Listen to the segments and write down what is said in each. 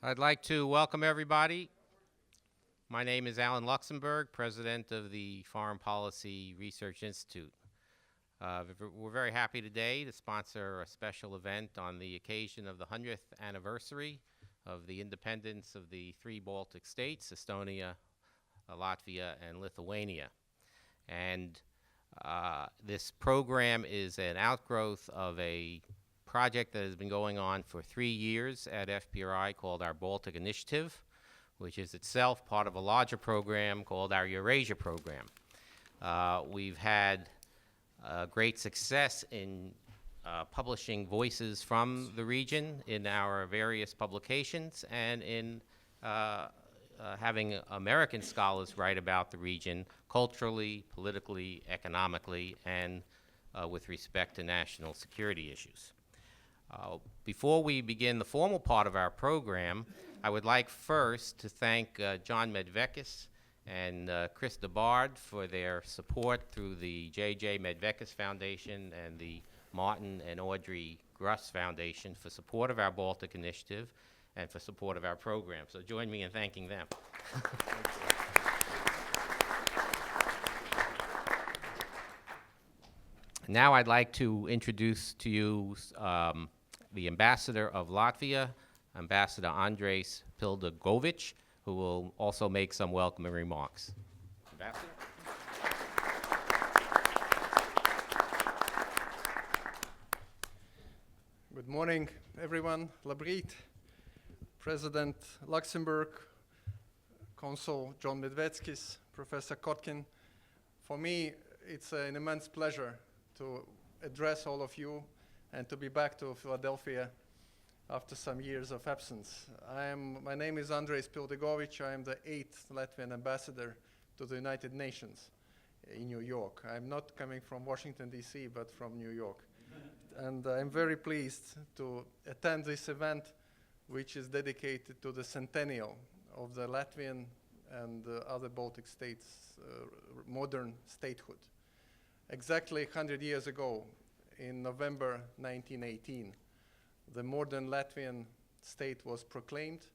I'd like to welcome everybody. My name is Alan Luxembourg, president of the Foreign Policy Research Institute. We're very happy today to sponsor a special event on the occasion of the 100th anniversary of the independence of the three Baltic states, Estonia, Latvia, and Lithuania. And this program is an outgrowth of a project that has been going on for 3 years at FPRI called our Baltic Initiative, which is itself part of a larger program called our Eurasia program. We've had great success in publishing voices from the region in our various publications and in having American scholars write about the region culturally, politically, economically, and with respect to national security issues. Before we begin the formal part of our program, I would like first to thank John Medvekis and Chris DeBard for their support through the J.J. Medvekis Foundation and the Martin and Audrey Gruss Foundation for support of our Baltic Initiative and for support of our program. So join me in thanking them. Now I'd like to introduce to you the ambassador of Latvia, Ambassador Andres Pildagovic, who will also make some welcoming remarks. Ambassador? Good morning, everyone. Labrit, President Luxembourg, Consul John Medvekis, Professor Kotkin. For me, it's an immense pleasure to address all of you and to be back to Philadelphia after some years of absence. My name is Andres Pildagovic. I am the 8th Latvian ambassador to the United Nations in New York. I'm not coming from Washington, D.C., but from New York. And I'm very pleased to attend this event, which is dedicated to the centennial of the Latvian and other Baltic states' modern statehood. Exactly 100 years ago, in November 1918, the modern Latvian state was proclaimed.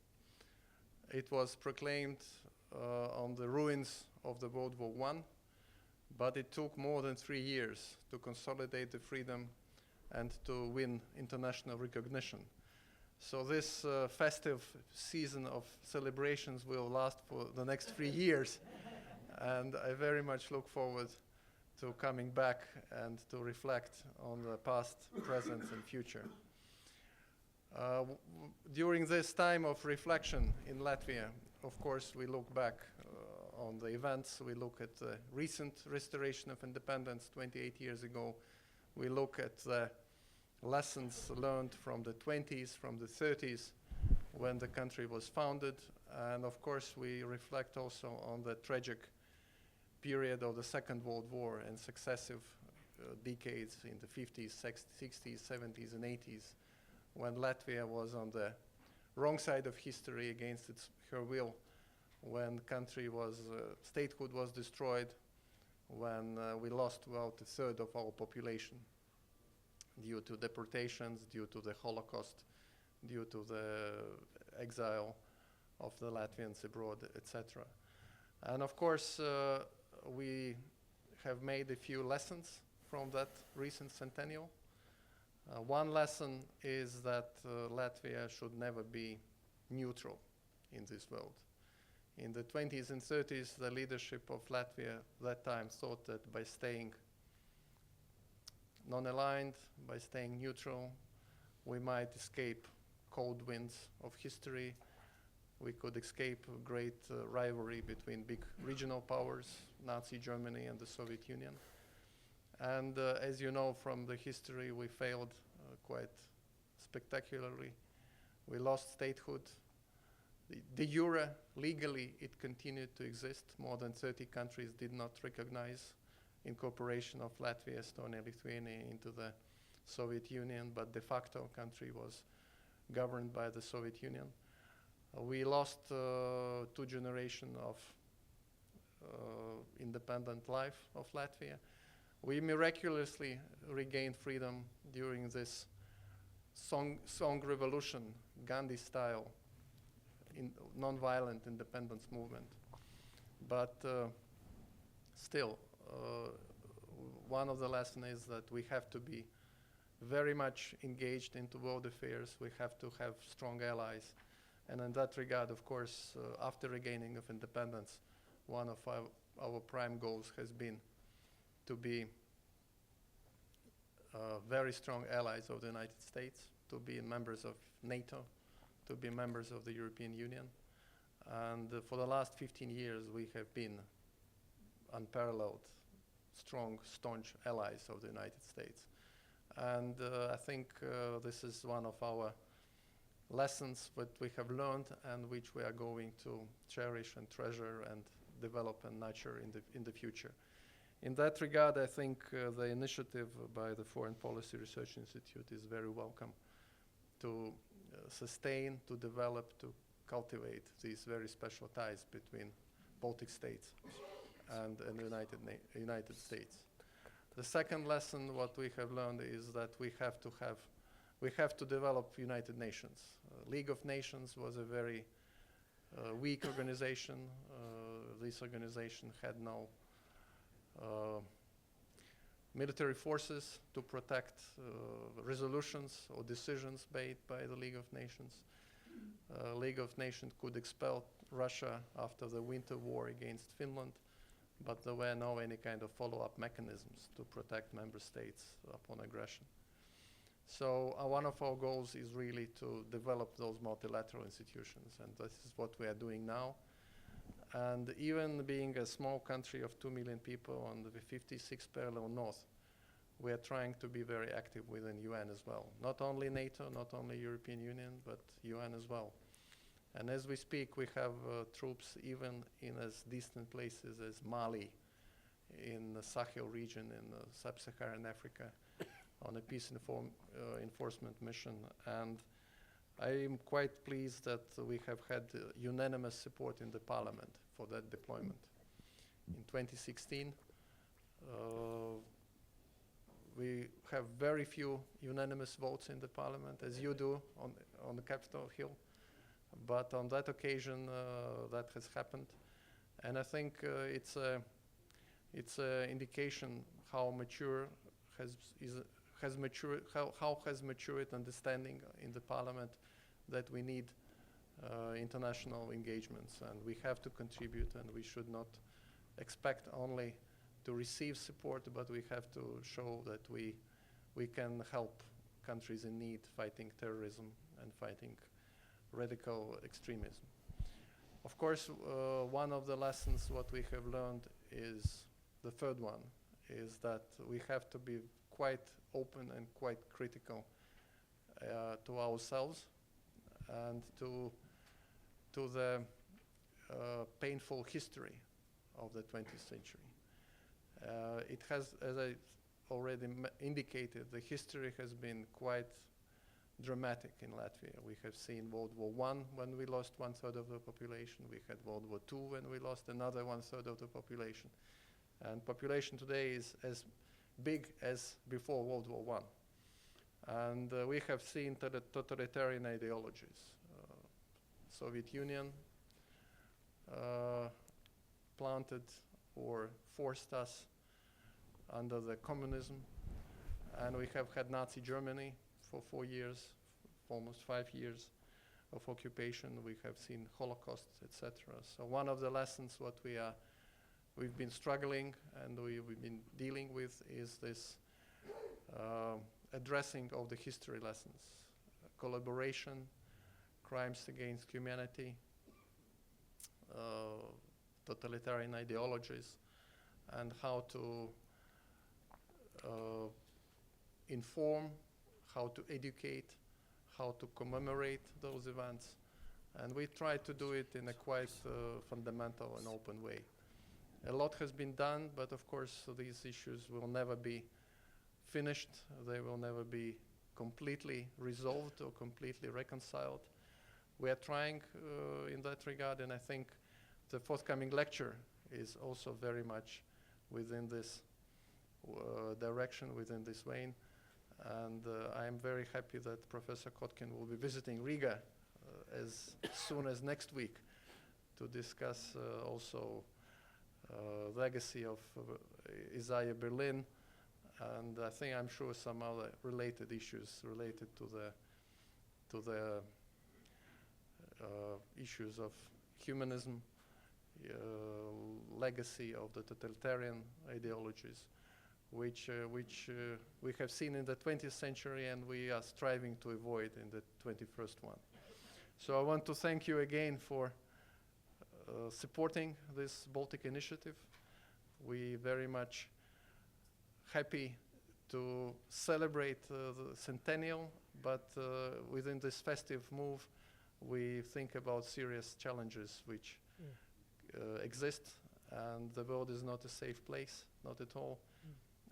It was proclaimed on the ruins of the World War I, but it took more than 3 years to consolidate the freedom and to win international recognition. So this festive season of celebrations will last for the next 3 years, and I very much look forward to coming back and to reflect on the past, present, and future. During this time of reflection in Latvia, of course, we look back on the events. We look at the recent restoration of independence 28 years ago. We look at the lessons learned from the 20s, from the 30s, when the country was founded. And of course, we reflect also on the tragic period of the Second World War and successive decades in the 50s, 60s, 70s, and 80s, when Latvia was on the wrong side of history against her will, when statehood was destroyed, when we lost about a third of our population due to deportations, due to the Holocaust, due to the exile of the Latvians abroad, etc. And of course, we have made a few lessons from that recent centennial. One lesson is that Latvia should never be neutral in this world. In the 20s and 30s, the leadership of Latvia at that time thought that by staying non-aligned, by staying neutral, we might escape cold winds of history. We could escape a great rivalry between big regional powers, Nazi Germany and the Soviet Union. And as you know from the history, we failed quite spectacularly. We lost statehood. De jure, legally, it continued to exist. More than 30 countries did not recognize incorporation of Latvia, Estonia, Lithuania into the Soviet Union, but de facto country was governed by the Soviet Union. We lost 2 generations of independent life of Latvia. We miraculously regained freedom during this song revolution, Gandhi style, non-violent independence movement. But still, one of the lessons is that we have to be very much engaged into world affairs. We have to have strong allies. And in that regard, of course, after regaining of independence, one of our prime goals has been to be very strong allies of the United States, to be members of NATO, to be members of the European Union. And for the last 15 years, we have been unparalleled, strong, staunch allies of the United States. And I think this is one of our lessons that we have learned and which we are going to cherish and treasure and develop and nurture in the future. In that regard, I think the initiative by the Foreign Policy Research Institute is very welcome to sustain, to develop, to cultivate these very special ties between Baltic states and the United States. The second lesson, what we have learned, is that we have to develop United Nations. League of Nations was a very weak organization. This organization had no military forces to protect resolutions or decisions made by the League of Nations. League of Nations could expel Russia after the winter war against Finland, but there were no any kind of follow-up mechanisms to protect member states upon aggression. So one of our goals is really to develop those multilateral institutions, and this is what we are doing now. And even being a small country of 2 million people on the 56th parallel north, we are trying to be very active within UN as well. Not only NATO, not only European Union, but UN as well. And as we speak, we have troops even in as distant places as Mali, in the Sahel region in sub-Saharan Africa, on a peace enforcement mission. And I am quite pleased that we have had unanimous support in the parliament for that deployment. In 2016, we have very few unanimous votes in the parliament, as you do on the Capitol Hill. But on that occasion, that has happened. And I think it's an indication how mature has matured understanding in the parliament that we need international engagements, and we have to contribute, and we should not expect only to receive support, but we have to show that we can help countries in need fighting terrorism and fighting radical extremism. Of course, one of the lessons what we have learned is, the third one, is that we have to be quite open and quite critical to ourselves and to the painful history of the 20th century. It has, as I already indicated, the history has been quite dramatic in Latvia. We have seen World War I when we lost 1/3 of the population. We had World War II when we lost another 1/3 of the population. And population today is as big as before World War I. And we have seen totalitarian ideologies. Soviet Union planted or forced us under the communism. And we have had Nazi Germany for 4 years, almost 5 years of occupation. We have seen Holocaust, etc. So one of the lessons what we've been struggling and we've been dealing with is this addressing of the history lessons, collaboration, crimes against humanity, totalitarian ideologies, and how to inform, how to educate, how to commemorate those events. And we try to do it in a quite fundamental and open way. A lot has been done, but of course these issues will never be finished. They will never be completely resolved or completely reconciled. We are trying in that regard, and I think the forthcoming lecture is also very much within this direction, within this vein. And I am very happy that Professor Kotkin will be visiting Riga as soon as next week to discuss also legacy of Isaiah Berlin, and I'm sure some other related issues related to the issues of humanism, legacy of the totalitarian ideologies, which we have seen in the 20th century and we are striving to avoid in the 21st one. So I want to thank you again for supporting this Baltic initiative. We very much happy to celebrate the centennial, but within this festive move, we think about serious challenges which exist, and the world is not a safe place, not at all.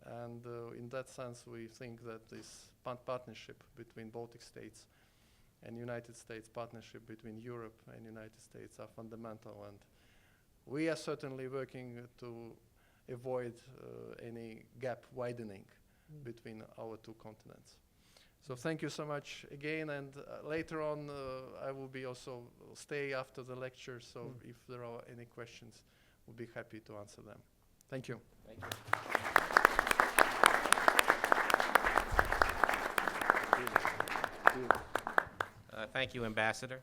And in that sense, we think that this partnership between Baltic states and United States, partnership between Europe and United States are fundamental. And we are certainly working to avoid any gap widening between our two continents. So thank you so much again, and later on I will be also stay after the lecture, so if there are any questions, we'll be happy to answer them. Thank you. Thank you. Thank you, Ambassador.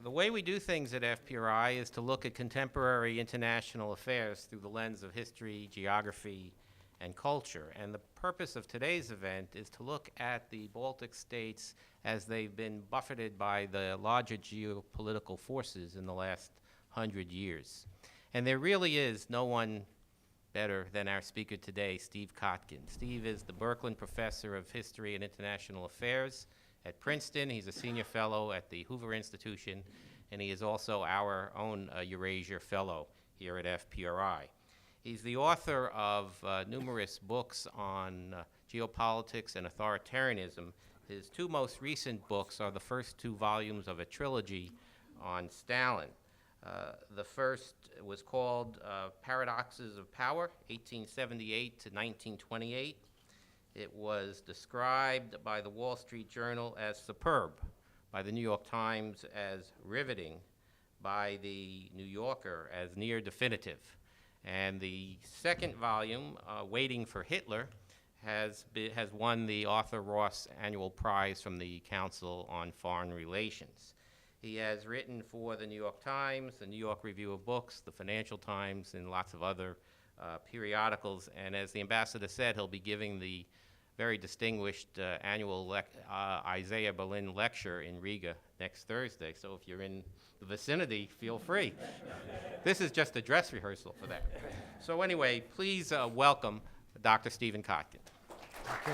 The way we do things at FPRI is to look at contemporary international affairs through the lens of history, geography, and culture. And the purpose of today's event is to look at the Baltic states as they've been buffeted by the larger geopolitical forces in the last 100 years. And there really is no one better than our speaker today, Steve Kotkin. Steve is the Berkman Professor of History and International Affairs at Princeton. He's a senior fellow at the Hoover Institution, and he is also our own Eurasia Fellow here at FPRI. He's the author of numerous books on geopolitics and authoritarianism. His two most recent books are the first two volumes of a trilogy on Stalin. The first was called Paradoxes of Power, 1878 to 1928. It was described by the Wall Street Journal as superb, by the New York Times as riveting, by the New Yorker as near definitive. And the second volume, Waiting for Hitler, has won the Arthur Ross Annual Prize from the Council on Foreign Relations. He has written for the New York Times, the New York Review of Books, the Financial Times, and lots of other periodicals. And as the ambassador said, he'll be giving the very distinguished annual Isaiah Berlin lecture in Riga next Thursday. So if you're in the vicinity, feel free. This is just a dress rehearsal for that. So anyway, please welcome Dr. Stephen Kotkin. Thank you.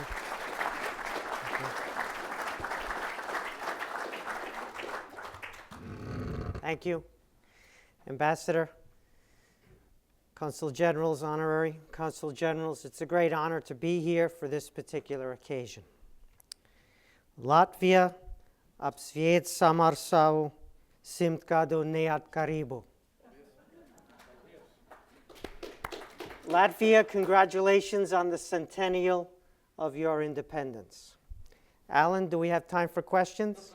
Thank you, Ambassador, Consul Generals, Honorary Consul Generals. It's a great honor to be here for this particular occasion. Latvia apsviet samar savu simtgadu neatkarību. Latvia, congratulations on the centennial of your independence. Alan, do we have time for questions?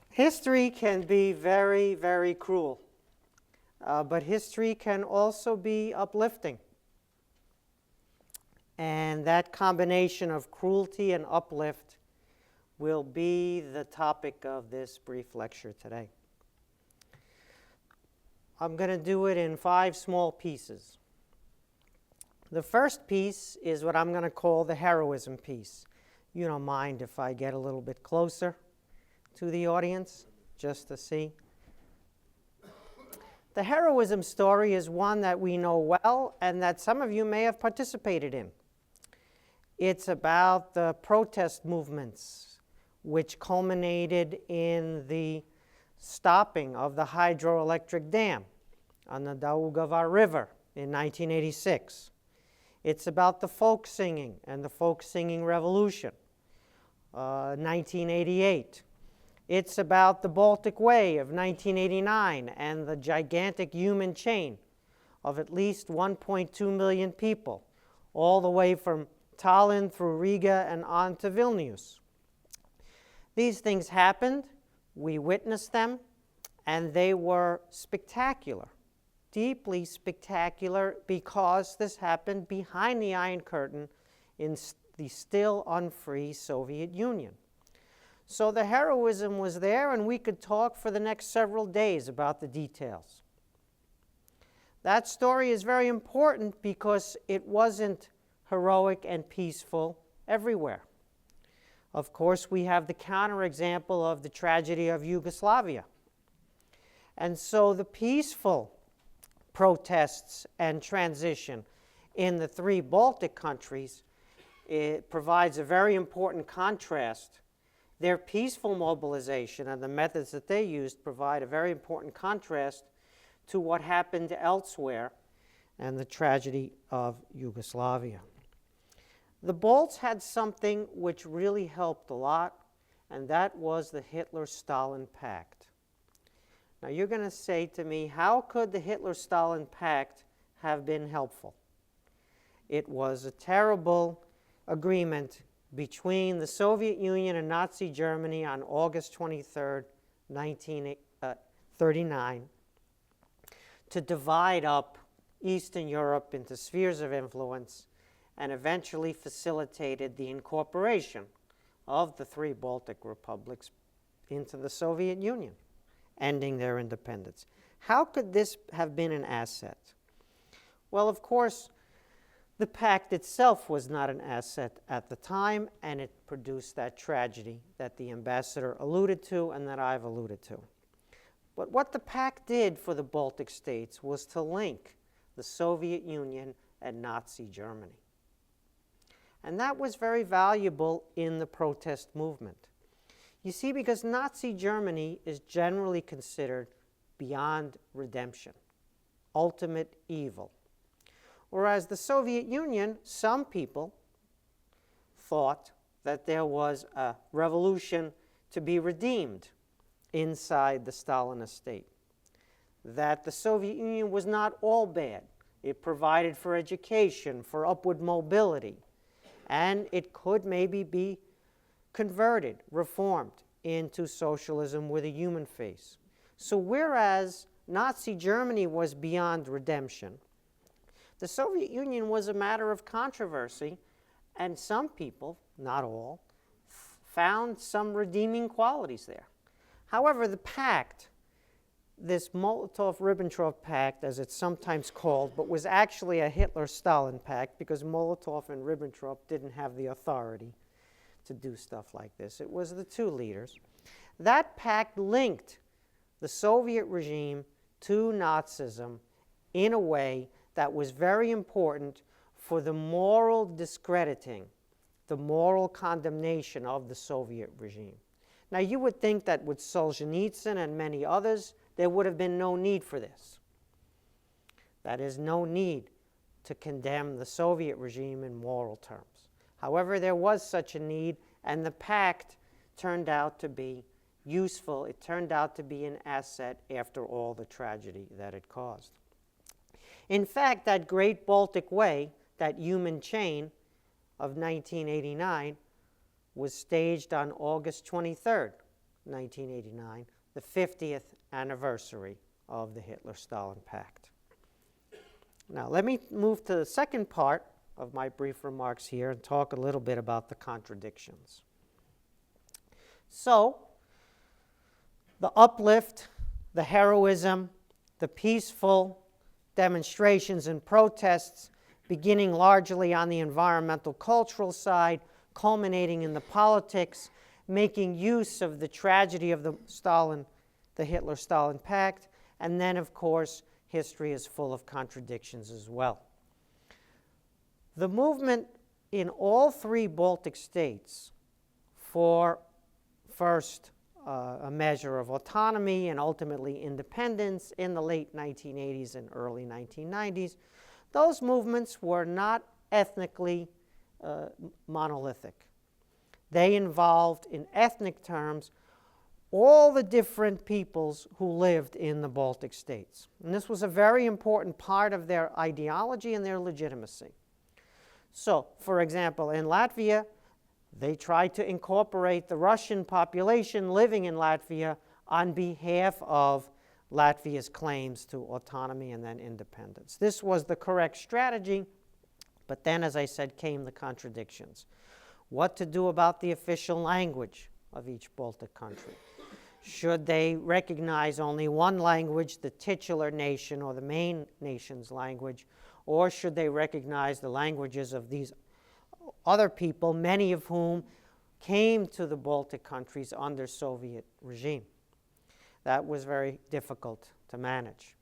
History can be very, very cruel, but history can also be uplifting. And that combination of cruelty and uplift will be the topic of this brief lecture today. I'm going to do it in 5 small pieces. The first piece is what I'm going to call the heroism piece. You don't mind if I get a little bit closer to the audience, just to see. The heroism story is one that we know well and that some of you may have participated in. It's about the protest movements which culminated in the stopping of the hydroelectric dam on the Daugava River in 1986. It's about the folk singing and the folk singing revolution, 1988. It's about the Baltic Way of 1989 and the gigantic human chain of at least 1.2 million people, all the way from Tallinn through Riga and on to Vilnius. These things happened, we witnessed them, and they were spectacular, deeply spectacular, because this happened behind the Iron Curtain in the still unfree Soviet Union. So the heroism was there, and we could talk for the next several days about the details. That story is very important because it wasn't heroic and peaceful everywhere. Of course, we have the counterexample of the tragedy of Yugoslavia. And so the peaceful protests and transition in the 3 Baltic countries, it provides a very important contrast. Their peaceful mobilization and the methods that they used provide a very important contrast to what happened elsewhere and the tragedy of Yugoslavia. The Balts had something which really helped a lot, and that was the Hitler-Stalin Pact. Now you're going to say to me, how could the Hitler-Stalin Pact have been helpful? It was a terrible agreement between the Soviet Union and Nazi Germany on August 23, 1939, to divide up Eastern Europe into spheres of influence, and eventually facilitated the incorporation of the 3 Baltic republics into the Soviet Union, ending their independence. How could this have been an asset? Well, of course, the pact itself was not an asset at the time, and it produced that tragedy that the ambassador alluded to and that I've alluded to. But what the pact did for the Baltic states was to link the Soviet Union and Nazi Germany. And that was very valuable in the protest movement. You see, because Nazi Germany is generally considered beyond redemption, ultimate evil. Whereas the Soviet Union, some people thought that there was a revolution to be redeemed inside the Stalinist state, that the Soviet Union was not all bad. It provided for education, for upward mobility, and it could maybe be converted, reformed into socialism with a human face. So whereas Nazi Germany was beyond redemption, the Soviet Union was a matter of controversy, and some people, not all, found some redeeming qualities there. However, the pact, this Molotov-Ribbentrop Pact, as it's sometimes called, but was actually a Hitler-Stalin pact because Molotov and Ribbentrop didn't have the authority to do stuff like this. It was the 2 leaders. That pact linked the Soviet regime to Nazism in a way that was very important for the moral discrediting, the moral condemnation of the Soviet regime. Now, you would think that with Solzhenitsyn and many others, there would have been no need for this. That is, no need to condemn the Soviet regime in moral terms. However, there was such a need, and the pact turned out to be useful. It turned out to be an asset after all the tragedy that it caused. In fact, that Great Baltic Way, that human chain of 1989, was staged on August 23rd, 1989, the 50th anniversary of the Hitler-Stalin Pact. Now, let me move to the second part of my brief remarks here and talk a little bit about the contradictions. So, the uplift, the heroism, the peaceful demonstrations and protests, beginning largely on the environmental cultural side, culminating in the politics, making use of the tragedy of the Hitler-Stalin Pact, and then, of course, history is full of contradictions as well. The movement in all 3 Baltic states for first a measure of autonomy and ultimately independence in the late 1980s and early 1990s, those movements were not ethnically monolithic. They involved, in ethnic terms, all the different peoples who lived in the Baltic states. And this was a very important part of their ideology and their legitimacy. So, for example, in Latvia, they tried to incorporate the Russian population living in Latvia on behalf of Latvia's claims to autonomy and then independence. This was the correct strategy, but then, as I said, came the contradictions. What to do about the official language of each Baltic country? Should they recognize only one language, the titular nation or the main nation's language, or should they recognize the languages of these other people, many of whom came to the Baltic countries under Soviet regime? That was very difficult to manage.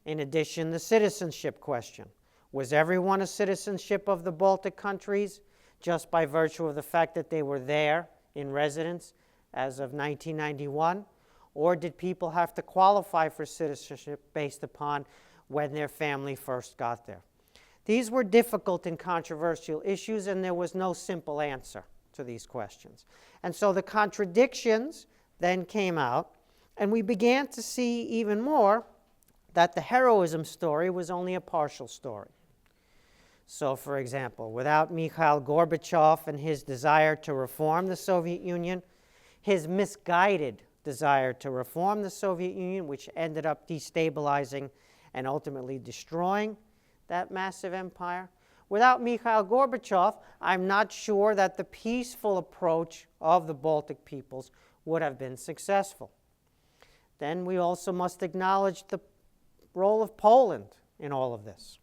In addition, the citizenship question. Was everyone a citizenship of the Baltic countries just by virtue of the fact that they were there in residence as of 1991? Or did people have to qualify for citizenship based upon when their family first got there? These were difficult and controversial issues, and there was no simple answer to these questions. And so the contradictions then came out, and we began to see even more that the heroism story was only a partial story. So, for example, without Mikhail Gorbachev and his desire to reform the Soviet Union, his misguided desire to reform the Soviet Union, which ended up destabilizing and ultimately destroying that massive empire. Without Mikhail Gorbachev, I'm not sure that the peaceful approach of the Baltic peoples would have been successful. Then we also must acknowledge the role of Poland in all of this.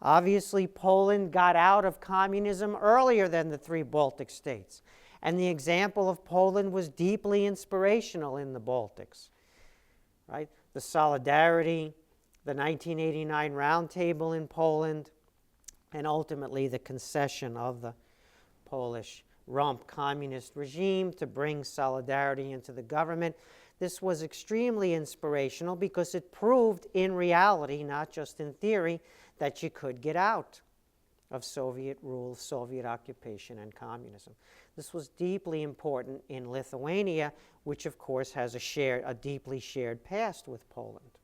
Obviously, Poland got out of communism earlier than the three Baltic states. And the example of Poland was deeply inspirational in the Baltics, right? The solidarity, the 1989 roundtable in Poland, and ultimately the concession of the Polish rump communist regime to bring solidarity into the government. This was extremely inspirational because it proved in reality, not just in theory, that you could get out of Soviet rule, Soviet occupation, and communism. This was deeply important in Lithuania, which of course has a deeply shared past with Poland.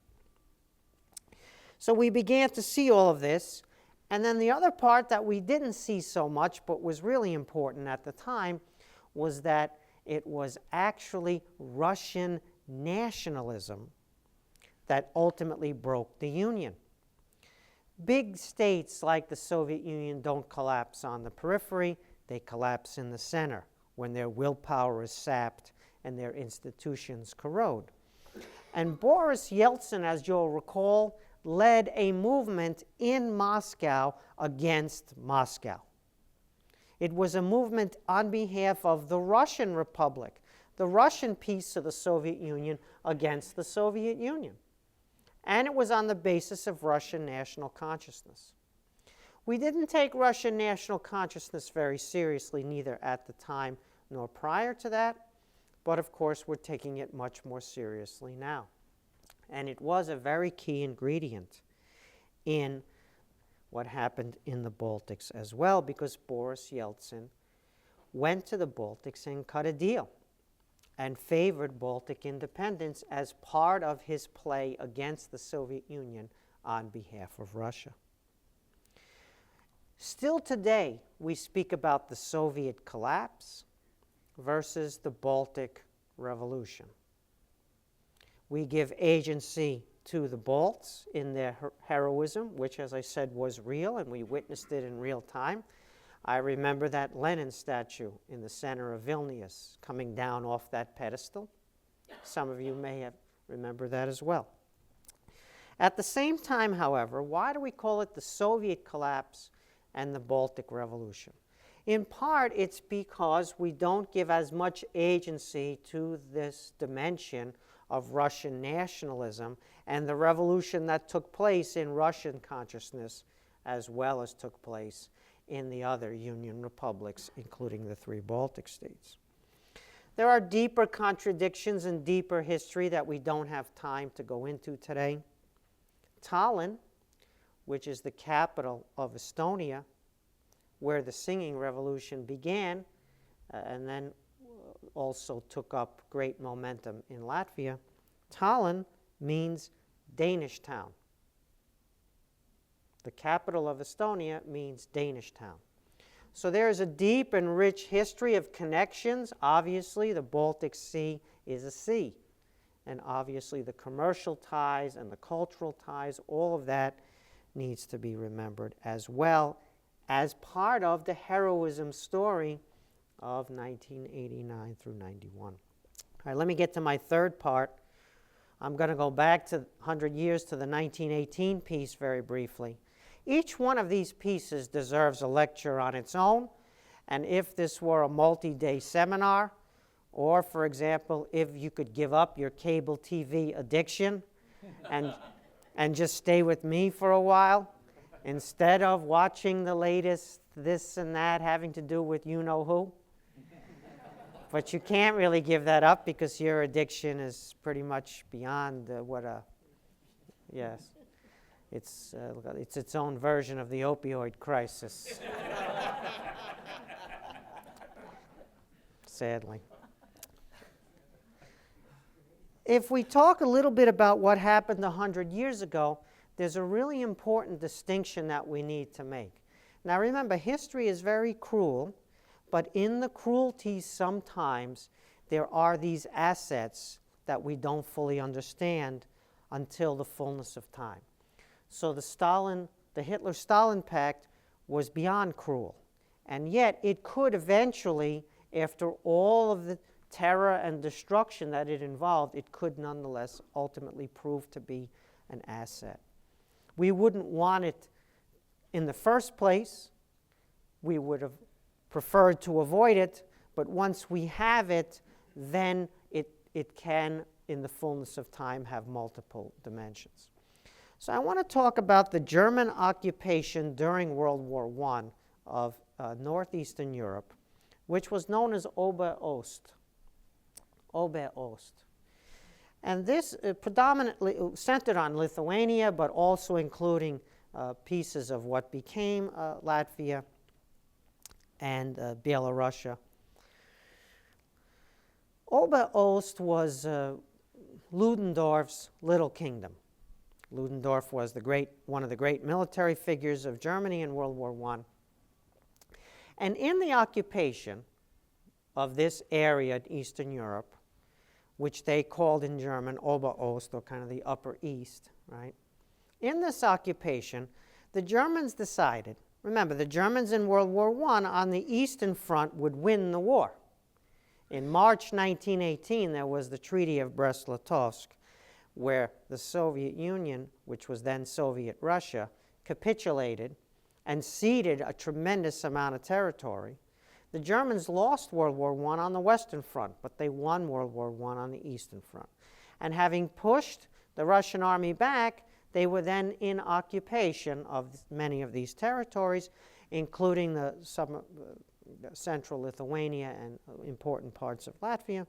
So we began to see all of this, and then the other part that we didn't see so much but was really important at the time was that it was actually Russian nationalism that ultimately broke the Union. Big states like the Soviet Union don't collapse on the periphery, they collapse in the center when their willpower is sapped and their institutions corrode. And Boris Yeltsin, as you'll recall, led a movement in Moscow against Moscow. It was a movement on behalf of the Russian Republic, the Russian piece of the Soviet Union against the Soviet Union. And it was on the basis of Russian national consciousness. We didn't take Russian national consciousness very seriously, neither at the time nor prior to that, but of course we're taking it much more seriously now. And it was a very key ingredient in what happened in the Baltics as well, because Boris Yeltsin went to the Baltics and cut a deal and favored Baltic independence as part of his play against the Soviet Union on behalf of Russia. Still today, we speak about the Soviet collapse versus the Baltic Revolution. We give agency to the Balts in their heroism, which, as I said, was real, and we witnessed it in real time. I remember that Lenin statue in the center of Vilnius coming down off that pedestal. Some of you may have remembered that as well. At the same time, however, why do we call it the Soviet collapse and the Baltic Revolution? In part, it's because we don't give as much agency to this dimension of Russian nationalism and the revolution that took place in Russian consciousness as well as took place in the other Union republics, including the three Baltic states. There are deeper contradictions and deeper history that we don't have time to go into today. Tallinn, which is the capital of Estonia, where the singing revolution began, and then also took up great momentum in Latvia. Tallinn means Danish town. The capital of Estonia means Danish town. So there is a deep and rich history of connections. Obviously, the Baltic Sea is a sea. And obviously, the commercial ties and the cultural ties, all of that needs to be remembered as well as part of the heroism story of 1989 through 91. All right, let me get to my third part. I'm going to go back to 100 years to the 1918 piece very briefly. Each one of these pieces deserves a lecture on its own, and if this were a multi-day seminar, or, for example, if you could give up your cable TV addiction and just stay with me for a while, instead of watching the latest this and that having to do with you-know-who. But you can't really give that up because your addiction is pretty much beyond yes. It's its own version of the opioid crisis. Sadly. If we talk a little bit about what happened 100 years ago, there's a really important distinction that we need to make. Now remember, history is very cruel, but in the cruelty sometimes there are these assets that we don't fully understand until the fullness of time. So the Hitler-Stalin Pact was beyond cruel, and yet it could eventually, after all of the terror and destruction that it involved, it could nonetheless ultimately prove to be an asset. We wouldn't want it in the first place. We would have preferred to avoid it, but once we have it, then it can, in the fullness of time, have multiple dimensions. So I want to talk about the German occupation during World War I of northeastern Europe, which was known as Ober-Ost. Ober-Ost. And this predominantly centered on Lithuania, but also including pieces of what became Latvia and Belarusia. Ober-Ost was Ludendorff's little kingdom. Ludendorff was one of the great military figures of Germany in World War I. And in the occupation of this area in Eastern Europe, which they called in German Ober-Ost, or kind of the Upper East, right? In this occupation, the Germans decided, remember, the Germans in World War I on the Eastern Front would win the war. In March 1918, there was the Treaty of Brest-Litovsk, where the Soviet Union, which was then Soviet Russia, capitulated and ceded a tremendous amount of territory. The Germans lost World War I on the Western Front, but they won World War I on the Eastern Front. And having pushed the Russian army back, they were then in occupation of many of these territories, including central Lithuania and important parts of Latvia.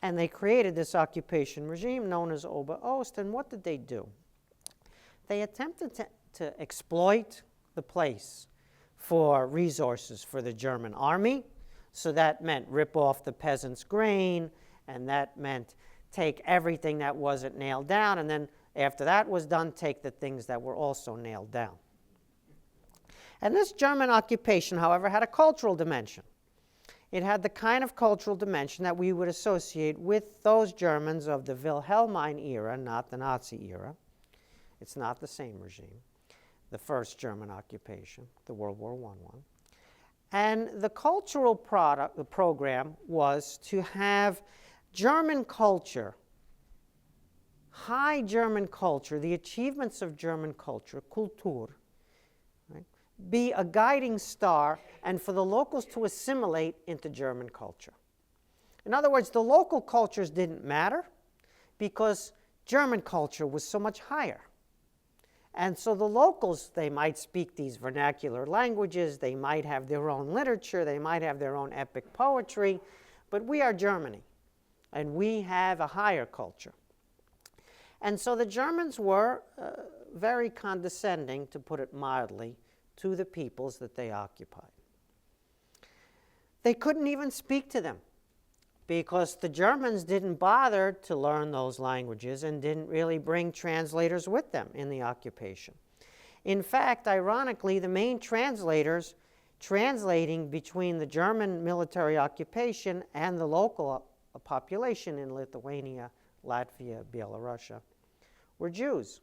And they created this occupation regime known as Ober-Ost. And what did they do? They attempted to exploit the place for resources for the German army. So that meant rip off the peasants' grain, and that meant take everything that wasn't nailed down, and then after that was done, take the things that were also nailed down. And this German occupation, however, had a cultural dimension. It had the kind of cultural dimension that we would associate with those Germans of the Wilhelmine era, not the Nazi era. It's not the same regime. The first German occupation, the World War I one. And the cultural program was to have German culture, high German culture, the achievements of German culture, Kultur, right, be a guiding star, and for the locals to assimilate into German culture. In other words, the local cultures didn't matter because German culture was so much higher. And so the locals, they might speak these vernacular languages, they might have their own literature, they might have their own epic poetry, but we are Germany, and we have a higher culture. And so the Germans were very condescending, to put it mildly, to the peoples that they occupied. They couldn't even speak to them because the Germans didn't bother to learn those languages and didn't really bring translators with them in the occupation. In fact, ironically, the main translators translating between the German military occupation and the local population in Lithuania, Latvia, Belarusia, were Jews,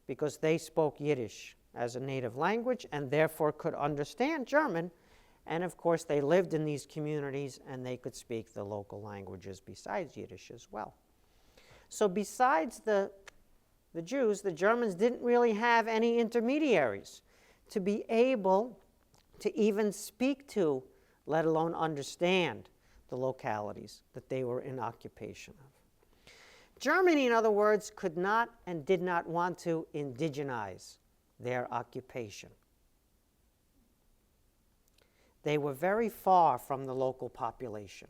because they spoke Yiddish as a native language and therefore could understand German. And of course, they lived in these communities and they could speak the local languages besides Yiddish as well. So besides the Jews, the Germans didn't really have any intermediaries to be able to even speak to, let alone understand, the localities that they were in occupation of. Germany, in other words, could not and did not want to indigenize their occupation. They were very far from the local population.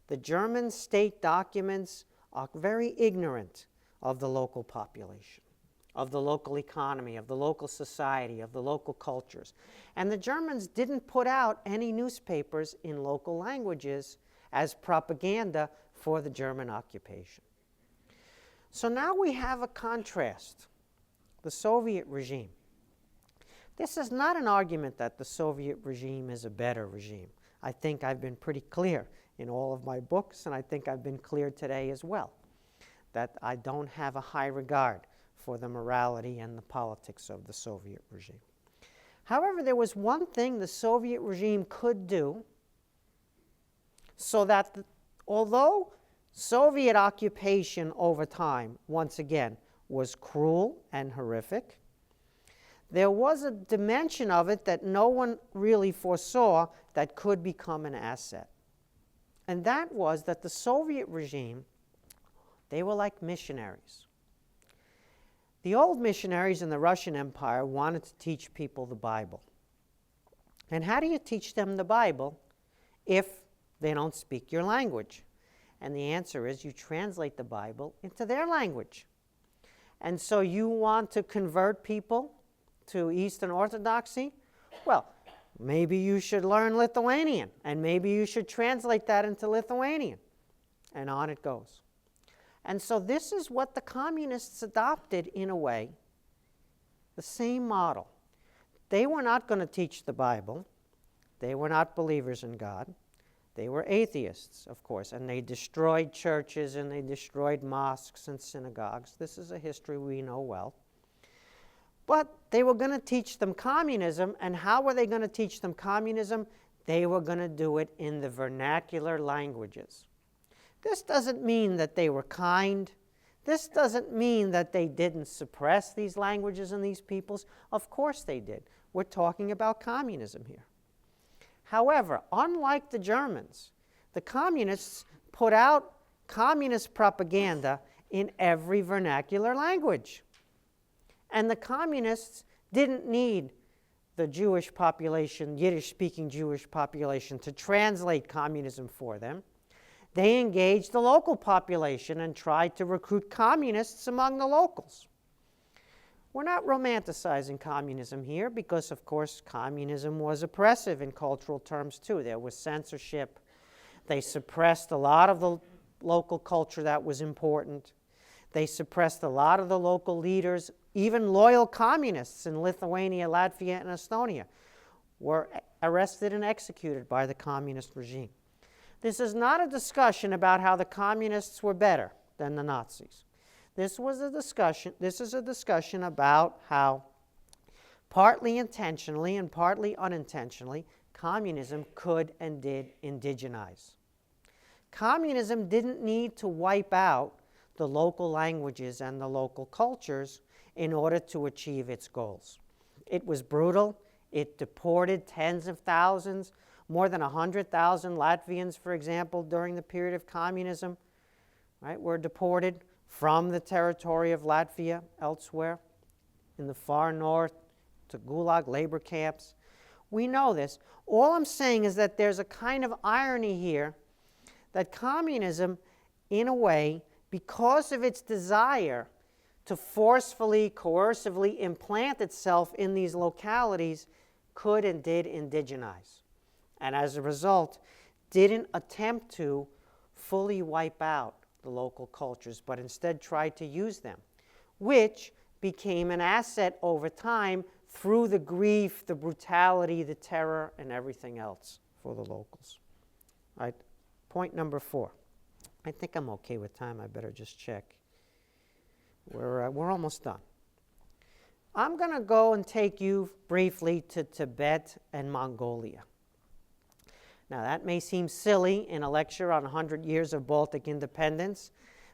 The German state documents are very ignorant of the local population, of the local economy, of the local society, of the local cultures. And the Germans didn't put out any newspapers in local languages as propaganda for the German occupation. So now we have a contrast, the Soviet regime. This is not an argument that the Soviet regime is a better regime. I think I've been pretty clear in all of my books, and I think I've been clear today as well, that I don't have a high regard for the morality and the politics of the Soviet regime. However, there was one thing the Soviet regime could do so that although Soviet occupation over time, once again, was cruel and horrific, there was a dimension of it that no one really foresaw that could become an asset. And that was that the Soviet regime, they were like missionaries. The old missionaries in the Russian Empire wanted to teach people the Bible. And how do you teach them the Bible if they don't speak your language? And the answer is you translate the Bible into their language. And so you want to convert people to Eastern Orthodoxy? Well, maybe you should learn Lithuanian, and maybe you should translate that into Lithuanian. And on it goes. And so this is what the communists adopted in a way, the same model. They were not going to teach the Bible. They were not believers in God. They were atheists, of course, and they destroyed churches and they destroyed mosques and synagogues. This is a history we know well. But they were going to teach them communism, and how were they going to teach them communism? They were going to do it in the vernacular languages. This doesn't mean that they were kind. This doesn't mean that they didn't suppress these languages and these peoples. Of course they did. We're talking about communism here. However, unlike the Germans, the communists put out communist propaganda in every vernacular language. And the communists didn't need the Jewish population, Yiddish-speaking Jewish population, to translate communism for them. They engaged the local population and tried to recruit communists among the locals. We're not romanticizing communism here because, of course, communism was oppressive in cultural terms too. There was censorship. They suppressed a lot of the local culture that was important. They suppressed a lot of the local leaders. Even loyal communists in Lithuania, Latvia, and Estonia were arrested and executed by the communist regime. This is not a discussion about how the communists were better than the Nazis. This is a discussion about how, partly intentionally and partly unintentionally, communism could and did indigenize. Communism didn't need to wipe out the local languages and the local cultures in order to achieve its goals. It was brutal. It deported tens of thousands, more than 100,000 Latvians, for example, during the period of communism, right, were deported from the territory of Latvia elsewhere in the far north to Gulag labor camps. We know this. All I'm saying is that there's a kind of irony here that communism, in a way, because of its desire to forcefully, coercively implant itself in these localities, could and did indigenize. And as a result, didn't attempt to fully wipe out the local cultures, but instead tried to use them, which became an asset over time through the grief, the brutality, the terror, and everything else for the locals. All right, point number 4. I think I'm okay with time. I better just check. We're almost done. I'm going to go and take you briefly to Tibet and Mongolia. Now, that may seem silly in a lecture on 100 years of Baltic independence,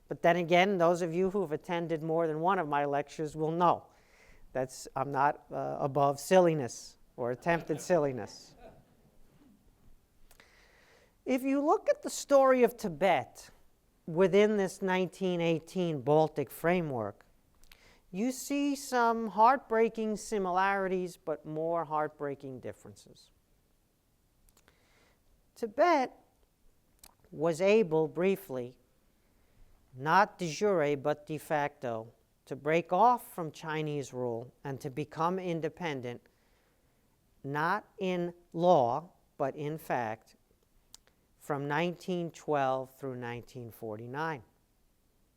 but then again, those of you who have attended more than one of my lectures will know I'm not above silliness or attempted silliness. If you look at the story of Tibet within this 1918 Baltic framework, you see some heartbreaking similarities, but more heartbreaking differences. Tibet was able, briefly, not de jure but de facto, to break off from Chinese rule and to become independent, not in law, but in fact, from 1912 through 1949.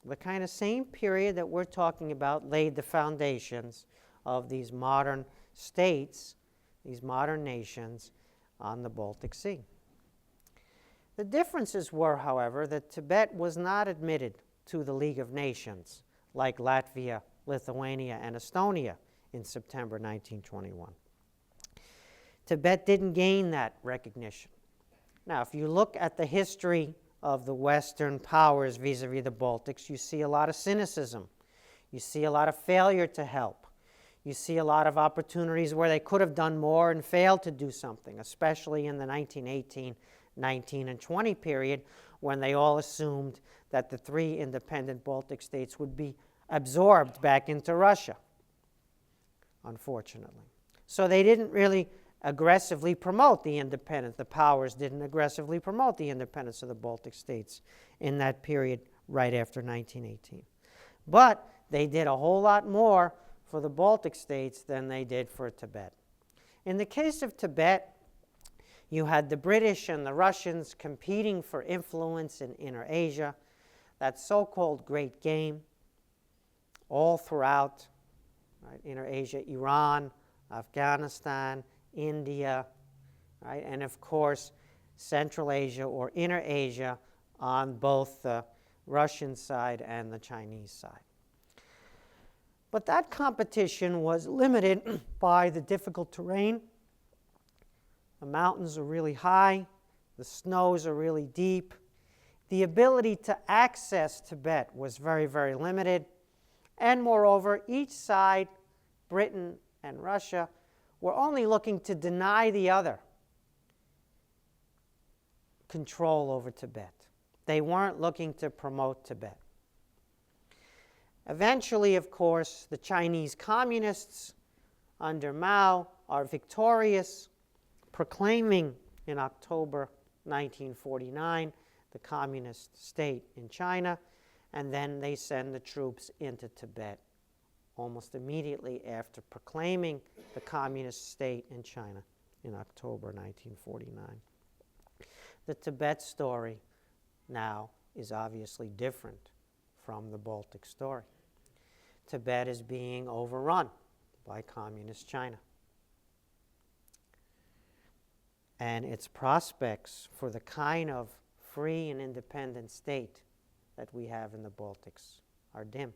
The kind of same period that we're talking about laid the foundations of these modern states, these modern nations on the Baltic Sea. The differences were, however, that Tibet was not admitted to the League of Nations like Latvia, Lithuania, and Estonia in September 1921. Tibet didn't gain that recognition. Now, if you look at the history of the Western powers vis-a-vis the Baltics, you see a lot of cynicism. You see a lot of failure to help. You see a lot of opportunities where they could have done more and failed to do something, especially in the 1918, 19, and 20 period, when they all assumed that the 3 independent Baltic states would be absorbed back into Russia, unfortunately. So they didn't really aggressively promote the independence. The powers didn't aggressively promote the independence of the Baltic states in that period right after 1918. But they did a whole lot more for the Baltic states than they did for Tibet. In the case of Tibet, you had the British and the Russians competing for influence in Inner Asia, that so-called Great Game, all throughout, right, Inner Asia, Iran, Afghanistan, India, right, and of course, Central Asia or Inner Asia on both the Russian side and the Chinese side. But that competition was limited by the difficult terrain. The mountains are really high, the snows are really deep. The ability to access Tibet was very, very limited. And moreover, each side, Britain and Russia, were only looking to deny the other control over Tibet. They weren't looking to promote Tibet. Eventually, of course, the Chinese communists under Mao are victorious, proclaiming in October 1949 the communist state in China, and then they send the troops into Tibet almost immediately after proclaiming the communist state in China in October 1949. The Tibet story now is obviously different from the Baltic story. Tibet is being overrun by communist China. And its prospects for the kind of free and independent state that we have in the Baltics are dim.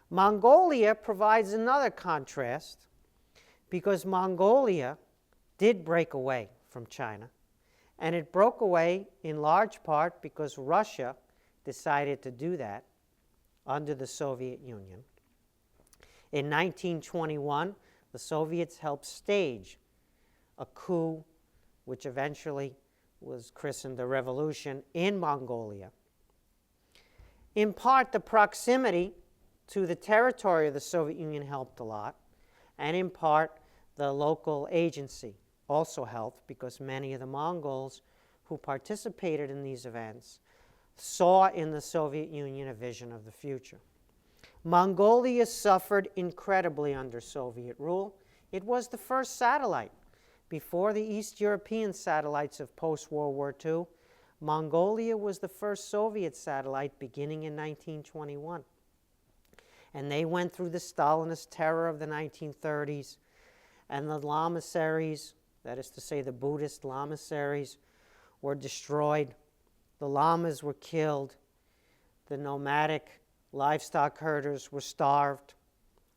Mongolia provides another contrast because Mongolia did break away from China, and it broke away in large part because Russia decided to do that under the Soviet Union. In 1921, the Soviets helped stage a coup which eventually was christened the revolution in Mongolia. In part, the proximity to the territory of the Soviet Union helped a lot, and in part, the local agency also helped because many of the Mongols who participated in these events saw in the Soviet Union a vision of the future. Mongolia suffered incredibly under Soviet rule. It was the first satellite. Before the East European satellites of post-World War II, Mongolia was the first Soviet satellite beginning in 1921. And they went through the Stalinist terror of the 1930s, and the lamaseries, that is to say the Buddhist lamaseries, were destroyed. The lamas were killed. The nomadic livestock herders were starved.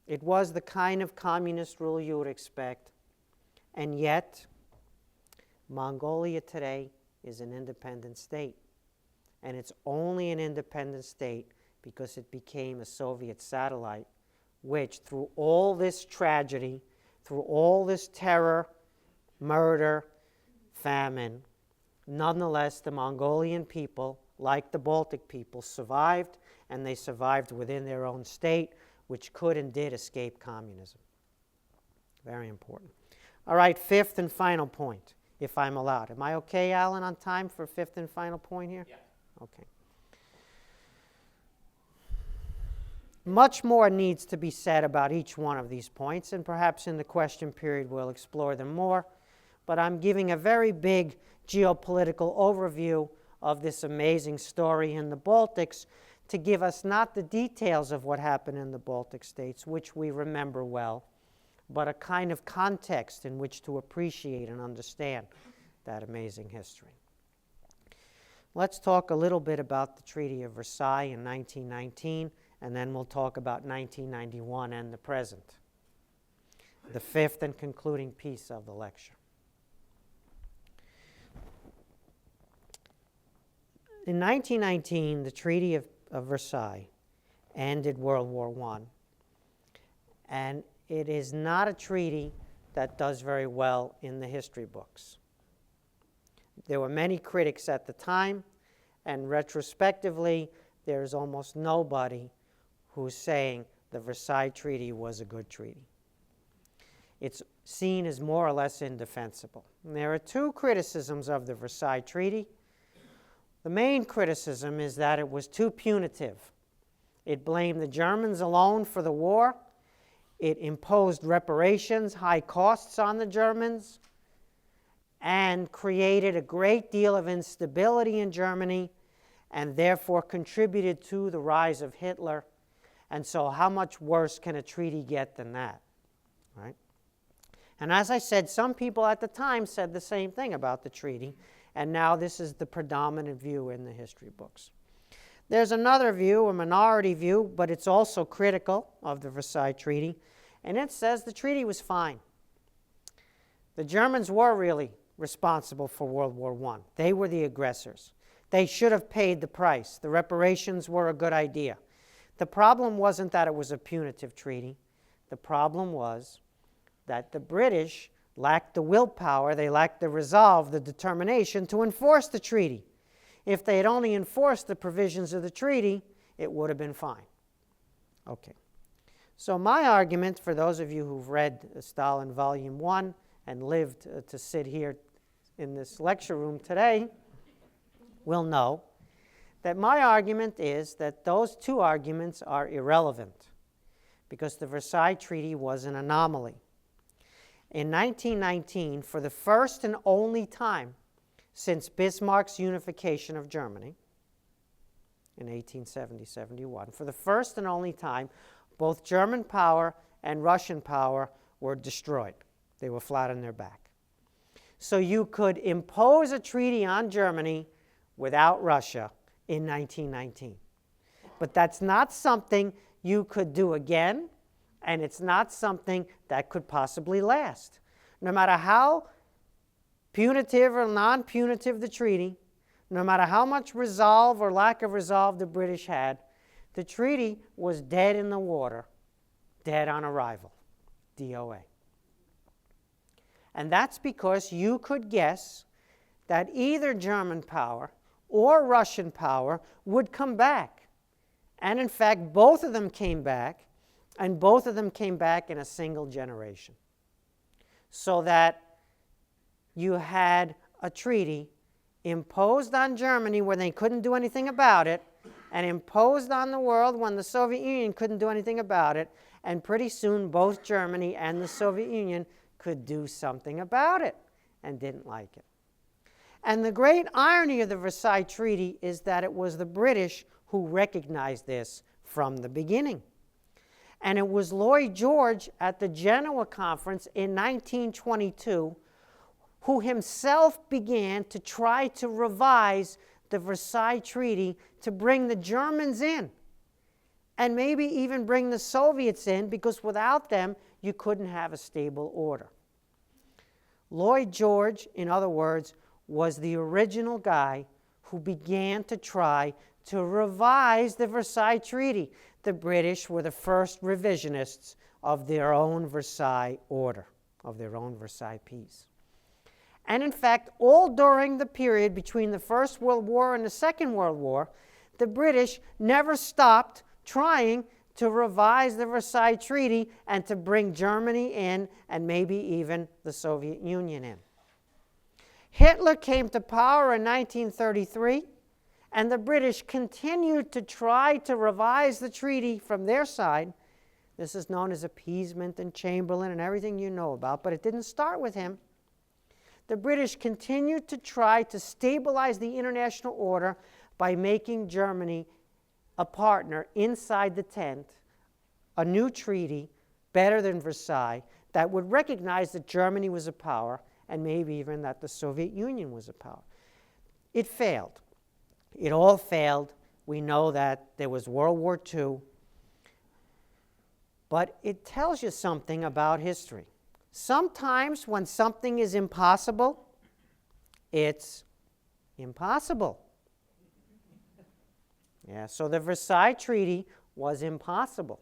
It was the kind of communist rule you would expect. And yet, Mongolia today is an independent state. And it's only an independent state because it became a Soviet satellite, which through all this tragedy, through all this terror, murder, famine, nonetheless, the Mongolian people, like the Baltic people, survived, and they survived within their own state, which could and did escape communism. Very important. All right, fifth and final point, if I'm allowed. Am I okay, Alan, on time for fifth and final point here? Yeah. Okay. Much more needs to be said about each one of these points, and perhaps in the question period we'll explore them more. But I'm giving a very big geopolitical overview of this amazing story in the Baltics to give us not the details of what happened in the Baltic states, which we remember well, but a kind of context in which to appreciate and understand that amazing history. Let's talk a little bit about the Treaty of Versailles in 1919, and then we'll talk about 1991 and the present, the fifth and concluding piece of the lecture. In 1919, the Treaty of Versailles ended World War I, and it is not a treaty that does very well in the history books. There were many critics at the time, and retrospectively, there's almost nobody who's saying the Versailles Treaty was a good treaty. It's seen as more or less indefensible. And there are two criticisms of the Versailles Treaty. The main criticism is that it was too punitive. It blamed the Germans alone for the war. It imposed reparations, high costs on the Germans, and created a great deal of instability in Germany, and therefore contributed to the rise of Hitler. And so how much worse can a treaty get than that, right? And as I said, some people at the time said the same thing about the treaty, and now this is the predominant view in the history books. There's another view, a minority view, but it's also critical of the Versailles Treaty, and it says the treaty was fine. The Germans were really responsible for World War I. They were the aggressors. They should have paid the price. The reparations were a good idea. The problem wasn't that it was a punitive treaty. The problem was that the British lacked the willpower, they lacked the resolve, the determination to enforce the treaty. If they had only enforced the provisions of the treaty, it would have been fine. Okay. So my argument, for those of you who've read Stalin Volume 1 and lived to sit here in this lecture room today, will know that my argument is that those two arguments are irrelevant because the Versailles Treaty was an anomaly. In 1919, for the first and only time since Bismarck's unification of Germany in 1870-71, for the first and only time, both German power and Russian power were destroyed. They were flat on their back. So you could impose a treaty on Germany without Russia in 1919. But that's not something you could do again, and it's not something that could possibly last. No matter how punitive or non-punitive the treaty, no matter how much resolve or lack of resolve the British had, the treaty was dead in the water, dead on arrival, DOA. And that's because you could guess that either German power or Russian power would come back. And in fact, both of them came back, and both of them came back in a single generation. So that you had a treaty imposed on Germany when they couldn't do anything about it, and imposed on the world when the Soviet Union couldn't do anything about it, and pretty soon both Germany and the Soviet Union could do something about it and didn't like it. And the great irony of the Versailles Treaty is that it was the British who recognized this from the beginning. And it was Lloyd George at the Genoa Conference in 1922 who himself began to try to revise the Versailles Treaty to bring the Germans in, and maybe even bring the Soviets in, because without them, you couldn't have a stable order. Lloyd George, in other words, was the original guy who began to try to revise the Versailles Treaty. The British were the first revisionists of their own Versailles order, of their own Versailles peace. And in fact, all during the period between the First World War and the Second World War, the British never stopped trying to revise the Versailles Treaty and to bring Germany in, and maybe even the Soviet Union in. Hitler came to power in 1933, and the British continued to try to revise the treaty from their side. This is known as appeasement and Chamberlain and everything you know about, but it didn't start with him. The British continued to try to stabilize the international order by making Germany a partner inside the tent, a new treaty, better than Versailles, that would recognize that Germany was a power, and maybe even that the Soviet Union was a power. It failed. It all failed. We know that there was World War II. But it tells you something about history. Sometimes when something is impossible, it's impossible. Yeah, so the Versailles Treaty was impossible.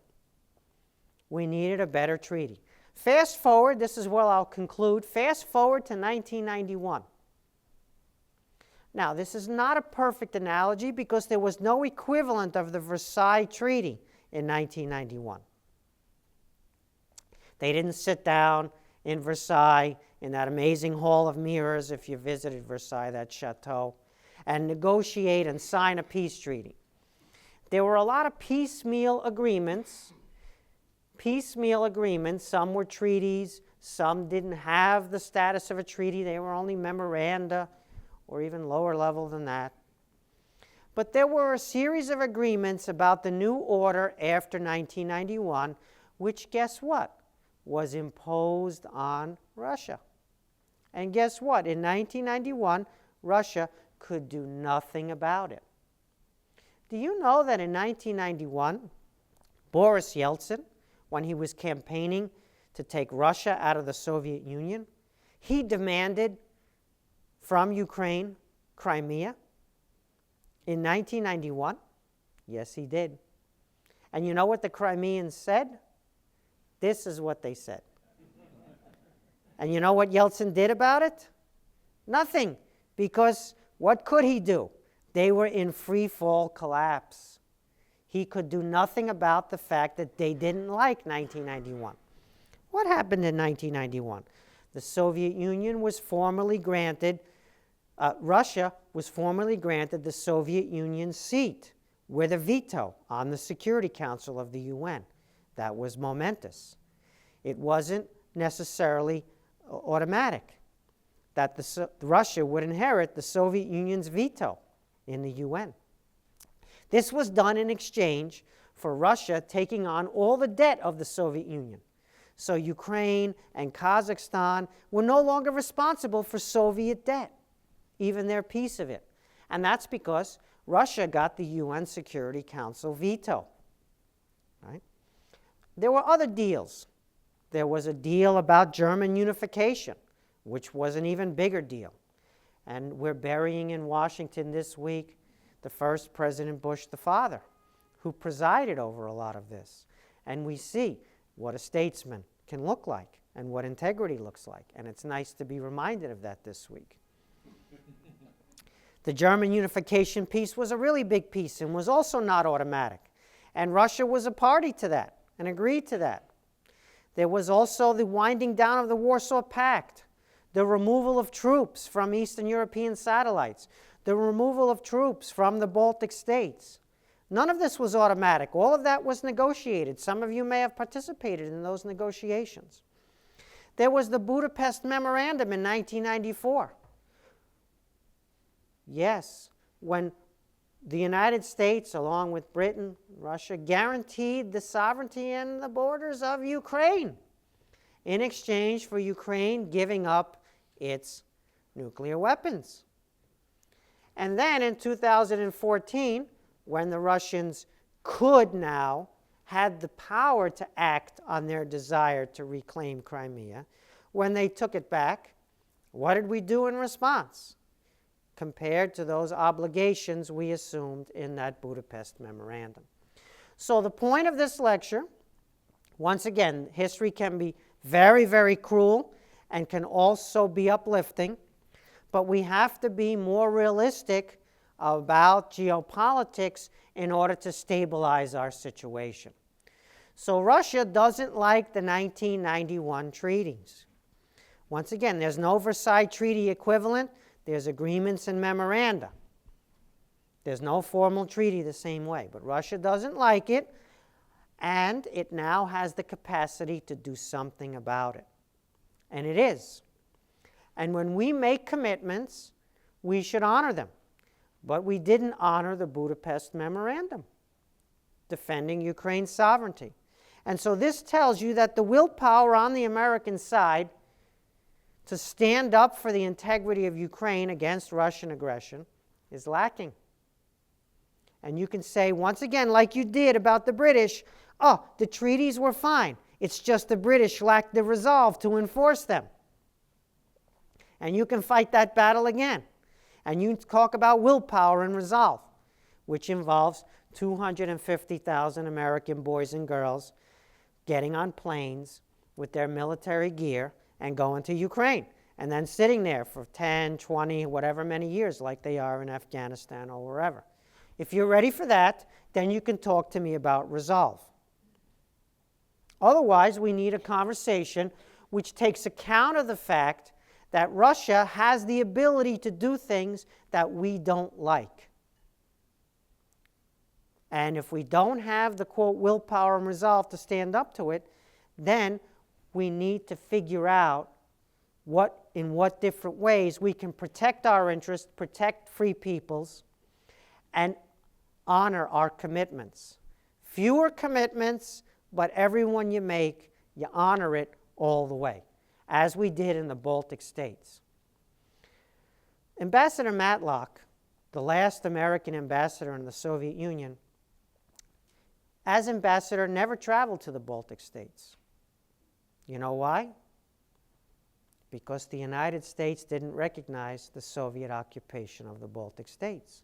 We needed a better treaty. Fast forward, this is where I'll conclude, fast forward to 1991. Now, this is not a perfect analogy because there was no equivalent of the Versailles Treaty in 1991. They didn't sit down in Versailles, in that amazing hall of mirrors, if you visited Versailles, that chateau, and negotiate and sign a peace treaty. There were a lot of piecemeal agreements. Some were treaties, some didn't have the status of a treaty, they were only memoranda, or even lower level than that. But there were a series of agreements about the new order after 1991, which, guess what, was imposed on Russia. And guess what? In 1991, Russia could do nothing about it. Do you know that in 1991, Boris Yeltsin, when he was campaigning to take Russia out of the Soviet Union, he demanded from Ukraine Crimea in 1991? Yes, he did. And you know what the Crimeans said? This is what they said. And you know what Yeltsin did about it? Nothing, because what could he do? They were in free fall collapse. He could do nothing about the fact that they didn't like 1991. What happened in 1991? The Soviet Union was formally granted, Russia was formally granted the Soviet Union's seat with a veto on the Security Council of the UN. That was momentous. It wasn't necessarily automatic that Russia would inherit the Soviet Union's veto in the UN. This was done in exchange for Russia taking on all the debt of the Soviet Union. So Ukraine and Kazakhstan were no longer responsible for Soviet debt, even their piece of it. And that's because Russia got the UN Security Council veto. Right? There were other deals. There was a deal about German unification, which was an even bigger deal. And we're burying in Washington this week the first President Bush, the father, who presided over a lot of this. And we see what a statesman can look like and what integrity looks like. And it's nice to be reminded of that this week. The German unification piece was a really big piece and was also not automatic. And Russia was a party to that and agreed to that. There was also the winding down of the Warsaw Pact, the removal of troops from Eastern European satellites, the removal of troops from the Baltic states. None of this was automatic. All of that was negotiated. Some of you may have participated in those negotiations. There was the Budapest Memorandum in 1994. Yes, when the United States, along with Britain, Russia, guaranteed the sovereignty and the borders of Ukraine in exchange for Ukraine giving up its nuclear weapons. And then in 2014, when the Russians could now, had the power to act on their desire to reclaim Crimea, when they took it back, what did we do in response compared to those obligations we assumed in that Budapest Memorandum? So the point of this lecture, once again, history can be very, very cruel and can also be uplifting, but we have to be more realistic about geopolitics in order to stabilize our situation. So Russia doesn't like the 1991 treaties. Once again, there's no Versailles Treaty equivalent. There's agreements and memoranda. There's no formal treaty the same way, but Russia doesn't like it, and it now has the capacity to do something about it. And it is. And when we make commitments, we should honor them. But we didn't honor the Budapest Memorandum, defending Ukraine's sovereignty. And so this tells you that the willpower on the American side to stand up for the integrity of Ukraine against Russian aggression is lacking. And you can say, once again, like you did about the British, oh, the treaties were fine. It's just the British lacked the resolve to enforce them. And you can fight that battle again. And you talk about willpower and resolve, which involves 250,000 American boys and girls getting on planes with their military gear and going to Ukraine, and then sitting there for 10, 20, whatever many years like they are in Afghanistan or wherever. If you're ready for that, then you can talk to me about resolve. Otherwise, we need a conversation which takes account of the fact that Russia has the ability to do things that we don't like. And if we don't have the, quote, willpower and resolve to stand up to it, then we need to figure out in what different ways we can protect our interests, protect free peoples, and honor our commitments. Fewer commitments, but every one you make, you honor it all the way, as we did in the Baltic states. Ambassador Matlock, the last American ambassador in the Soviet Union, as ambassador never traveled to the Baltic states. You know why? Because the United States didn't recognize the Soviet occupation of the Baltic states.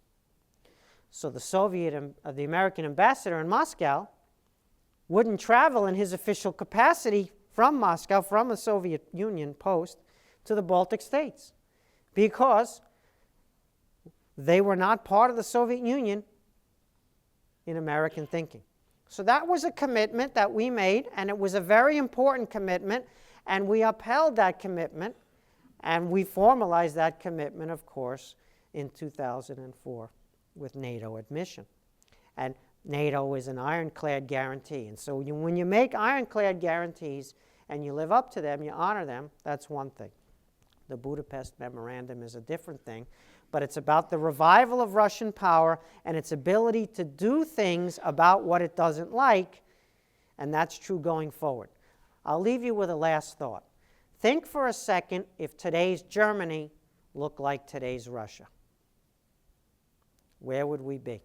So the American ambassador in Moscow wouldn't travel in his official capacity from Moscow, from the Soviet Union post, to the Baltic states, because they were not part of the Soviet Union in American thinking. So that was a commitment that we made, and it was a very important commitment, and we upheld that commitment, and we formalized that commitment, of course, in 2004 with NATO admission. And NATO is an ironclad guarantee. And so when you make ironclad guarantees and you live up to them, you honor them, that's one thing. The Budapest Memorandum is a different thing, but it's about the revival of Russian power and its ability to do things about what it doesn't like, and that's true going forward. I'll leave you with a last thought. Think for a second if today's Germany looked like today's Russia. Where would we be?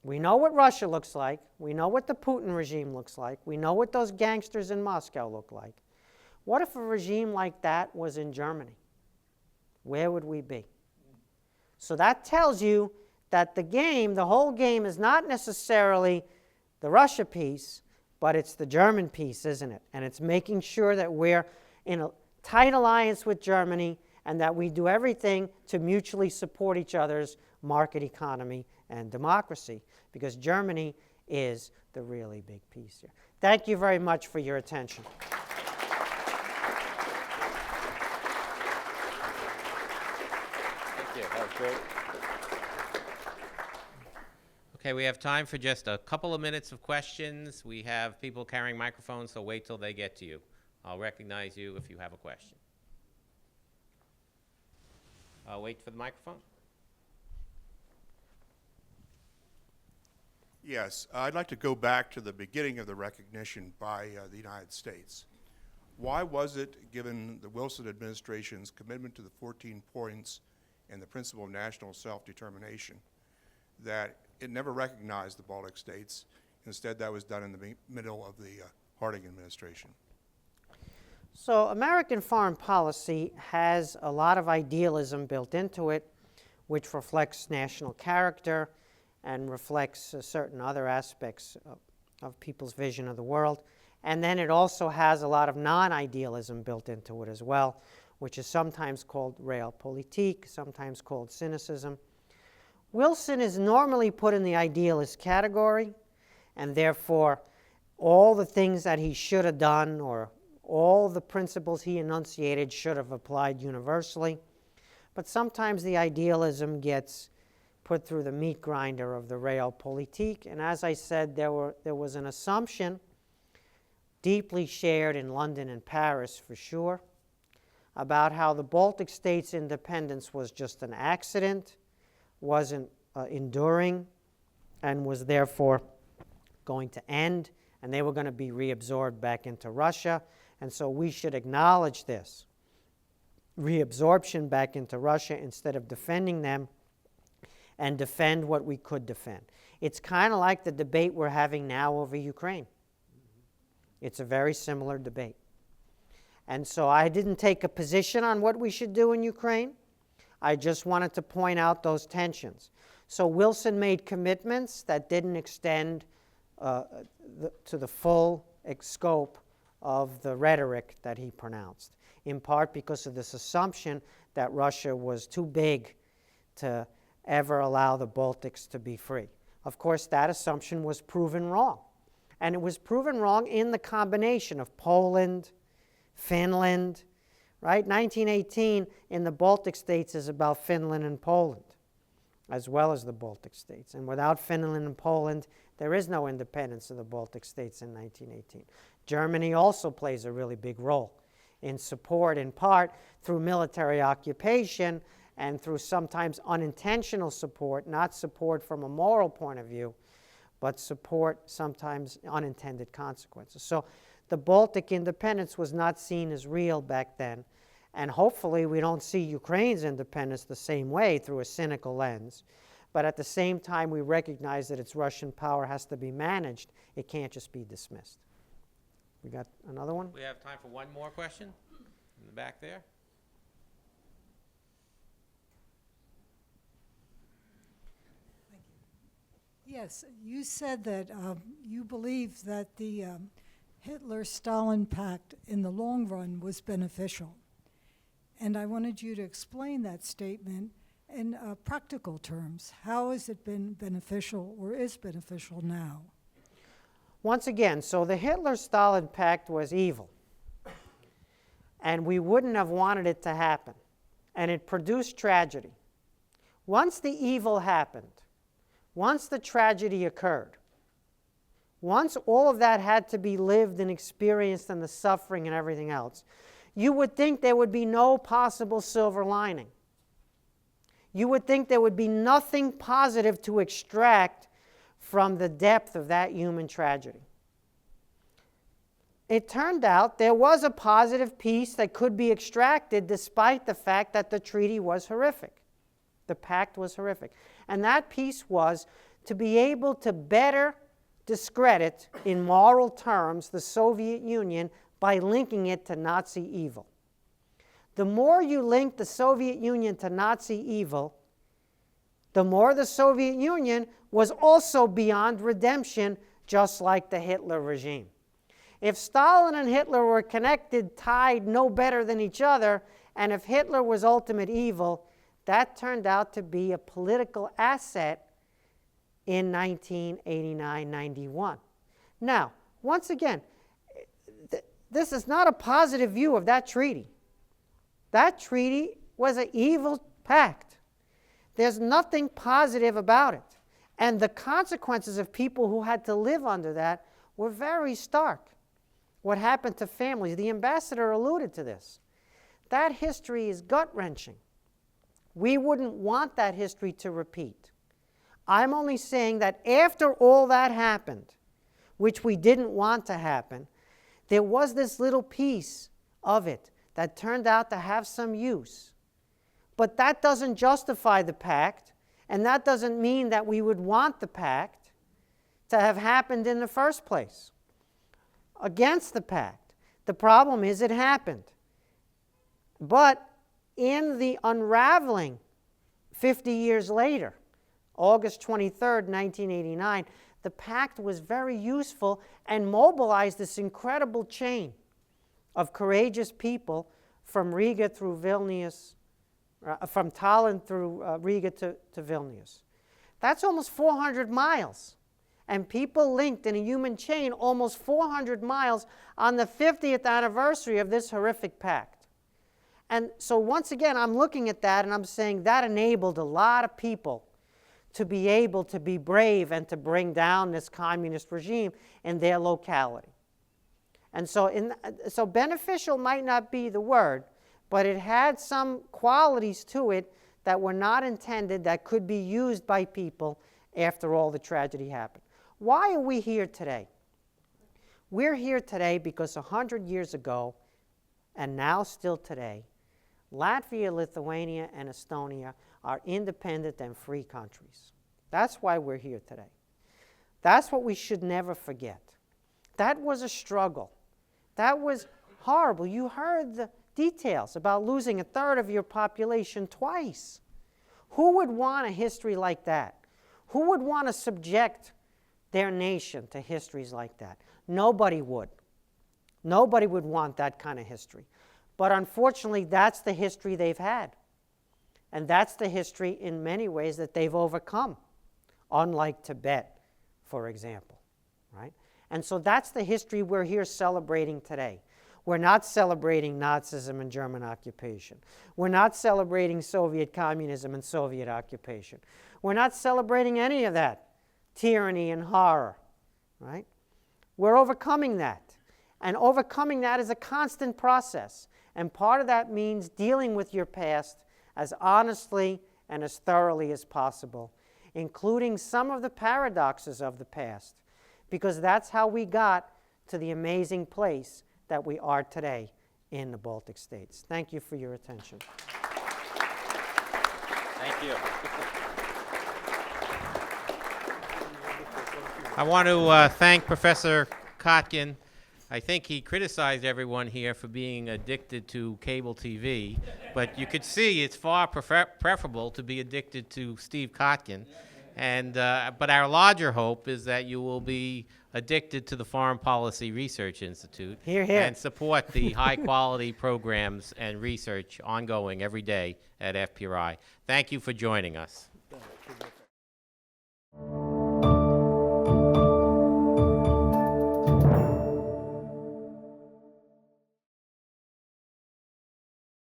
We know what Russia looks like. We know what the Putin regime looks like. We know what those gangsters in Moscow look like. What if a regime like that was in Germany? Where would we be? So that tells you that the whole game is not necessarily the Russia piece, but it's the German piece, isn't it? And it's making sure that we're in a tight alliance with Germany and that we do everything to mutually support each other's market economy and democracy, because Germany is the really big piece here. Thank you very much for your attention. Thank you. That was great. Okay, we have time for just a couple of minutes of questions. We have people carrying microphones, so wait till they get to you. I'll recognize you if you have a question. Wait for the microphone. Yes, I'd like to go back to the beginning of the recognition by the United States. Why was it, given the Wilson administration's commitment to the 14 points and the principle of national self-determination, that it never recognized the Baltic states? Instead, that was done in the middle of the Harding administration. So American foreign policy has a lot of idealism built into it, which reflects national character and reflects certain other aspects of people's vision of the world. And then it also has a lot of non-idealism built into it as well, which is sometimes called Railpolitique, sometimes called cynicism. Wilson is normally put in the idealist category, and therefore all the things that he should have done or all the principles he enunciated should have applied universally. But sometimes the idealism gets put through the meat grinder of the Railpolitique. And as I said, there was an assumption deeply shared in London and Paris for sure about how the Baltic states' independence was just an accident, wasn't enduring, and was therefore going to end, and they were going to be reabsorbed back into Russia. And so we should acknowledge this reabsorption back into Russia instead of defending them and defend what we could defend. It's kind of like the debate we're having now over Ukraine. It's a very similar debate. And so I didn't take a position on what we should do in Ukraine. I just wanted to point out those tensions. So Wilson made commitments that didn't extend to the full scope of the rhetoric that he pronounced, in part because of this assumption that Russia was too big to ever allow the Baltics to be free. Of course, that assumption was proven wrong. And it was proven wrong in the combination of Poland, Finland, right? 1918 in the Baltic states is about Finland and Poland, as well as the Baltic states. And without Finland and Poland, there is no independence of the Baltic states in 1918. Germany also plays a really big role in support, in part through military occupation and through sometimes unintentional support, not support from a moral point of view, but support sometimes unintended consequences. So the Baltic independence was not seen as real back then, and hopefully we don't see Ukraine's independence the same way through a cynical lens. But at the same time, we recognize that its Russian power has to be managed. It can't just be dismissed. We got another one? We have time for one more question in the back there. Yes, you said that you believe that the Hitler-Stalin Pact in the long run was beneficial. And I wanted you to explain that statement in practical terms. How has it been beneficial or is beneficial now? Once again, so the Hitler-Stalin Pact was evil. And we wouldn't have wanted it to happen. And it produced tragedy. Once the evil happened, once the tragedy occurred, once all of that had to be lived and experienced and the suffering and everything else, you would think there would be no possible silver lining. You would think there would be nothing positive to extract from the depth of that human tragedy. It turned out there was a positive piece that could be extracted despite the fact that the treaty was horrific. The pact was horrific. And that piece was to be able to better discredit, in moral terms, the Soviet Union by linking it to Nazi evil. The more you link the Soviet Union to Nazi evil, the more the Soviet Union was also beyond redemption, just like the Hitler regime. If Stalin and Hitler were connected, tied, no better than each other, and if Hitler was ultimate evil, that turned out to be a political asset in 1989-91. Now, once again, this is not a positive view of that treaty. That treaty was an evil pact. There's nothing positive about it. And the consequences of people who had to live under that were very stark. What happened to families? The ambassador alluded to this. That history is gut-wrenching. We wouldn't want that history to repeat. I'm only saying that after all that happened, which we didn't want to happen, there was this little piece of it that turned out to have some use. But that doesn't justify the pact, and that doesn't mean that we would want the pact to have happened in the first place. Against the pact. The problem is it happened. But in the unraveling 50 years later, August 23rd, 1989, the pact was very useful and mobilized this incredible chain of courageous people from Riga through Vilnius, from Tallinn through Riga to Vilnius. That's almost 400 miles. And people linked in a human chain almost 400 miles on the 50th anniversary of this horrific pact. And so once again, I'm looking at that and I'm saying that enabled a lot of people to be able to be brave and to bring down this communist regime in their locality. And so, so beneficial might not be the word, but it had some qualities to it that were not intended, that could be used by people after all the tragedy happened. Why are we here today? We're here today because 100 years ago, and now still today, Latvia, Lithuania, and Estonia are independent and free countries. That's why we're here today. That's what we should never forget. That was a struggle. That was horrible. You heard the details about losing a third of your population twice. Who would want a history like that? Who would want to subject their nation to histories like that? Nobody would. Nobody would want that kind of history. But unfortunately, that's the history they've had. And that's the history in many ways that they've overcome, unlike Tibet, for example, right? And so that's the history we're here celebrating today. We're not celebrating Nazism and German occupation. We're not celebrating Soviet communism and Soviet occupation. We're not celebrating any of that, tyranny and horror, right? We're overcoming that. And overcoming that is a constant process. And part of that means dealing with your past as honestly and as thoroughly as possible, including some of the paradoxes of the past, because that's how we got to the amazing place that we are today in the Baltic states. Thank you for your attention. Thank you. I want to thank Professor Kotkin. I think he criticized everyone here for being addicted to cable TV, but you could see it's far preferable to be addicted to Steve Kotkin. And, but our larger hope is that you will be addicted to the Foreign Policy Research Institute. Hear, hear. And support the high-quality programs and research ongoing every day at FPRI. Thank you for joining us.